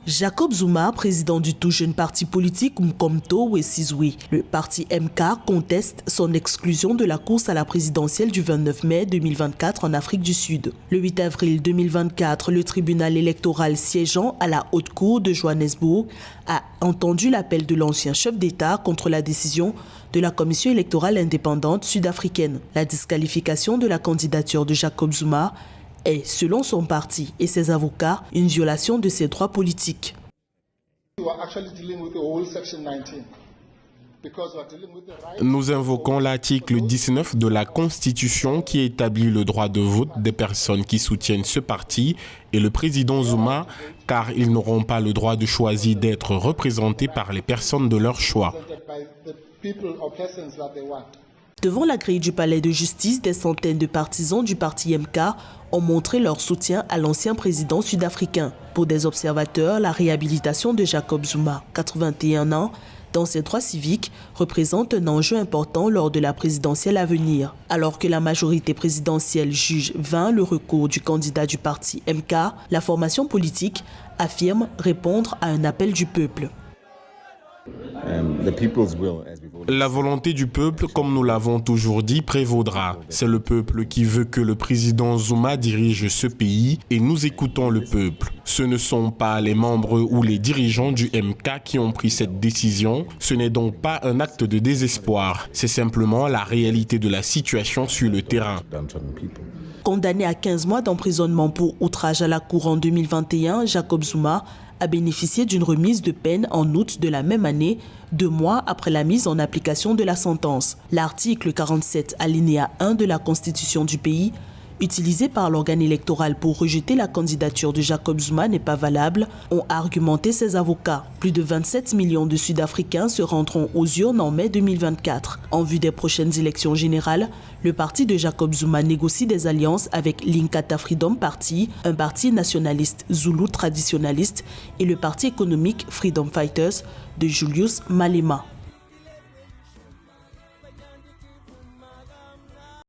Jacob Zuma, président du tout jeune parti politique Umkhonto we Sizwe. Le parti MK conteste son exclusion de la course à la présidentielle du 29 mai 2024 en Afrique du Sud. Le 8 avril 2024, le tribunal électoral siégeant à la Haute Cour de Johannesburg a entendu l'appel de l'ancien chef d'État contre la décision de la Commission électorale indépendante sud-africaine. La disqualification de la candidature de Jacob Zuma est, selon son parti et ses avocats, une violation de ses droits politiques. Nous invoquons l'article 19 de la Constitution qui établit le droit de vote des personnes qui soutiennent ce parti et le président Zuma, car ils n'auront pas le droit de choisir d'être représentés par les personnes de leur choix. Devant la grille du palais de justice, des centaines de partisans du parti MK ont montré leur soutien à l'ancien président sud-africain. Pour des observateurs, la réhabilitation de Jacob Zuma, 81 ans, dans ses droits civiques, représente un enjeu important lors de la présidentielle à venir. Alors que la majorité présidentielle juge vain le recours du candidat du parti MK, la formation politique affirme répondre à un appel du peuple. La volonté du peuple, comme nous l'avons toujours dit, prévaudra. C'est le peuple qui veut que le président Zuma dirige ce pays et nous écoutons le peuple. Ce ne sont pas les membres ou les dirigeants du MK qui ont pris cette décision. Ce n'est donc pas un acte de désespoir. C'est simplement la réalité de la situation sur le terrain. Condamné à 15 mois d'emprisonnement pour outrage à la cour en 2021, Jacob Zuma a bénéficié d'une remise de peine en août de la même année, 2 mois après la mise en application de la sentence. L'article 47 alinéa 1 de la Constitution du pays, utilisé par l'organe électoral pour rejeter la candidature de Jacob Zuma, n'est pas valable, ont argumenté ses avocats. Plus de 27 millions de Sud-Africains se rendront aux urnes en mai 2024. En vue des prochaines élections générales, le parti de Jacob Zuma négocie des alliances avec l'Inkatha Freedom Party, un parti nationaliste zoulou traditionnaliste, et le parti économique Freedom Fighters de Julius Malema.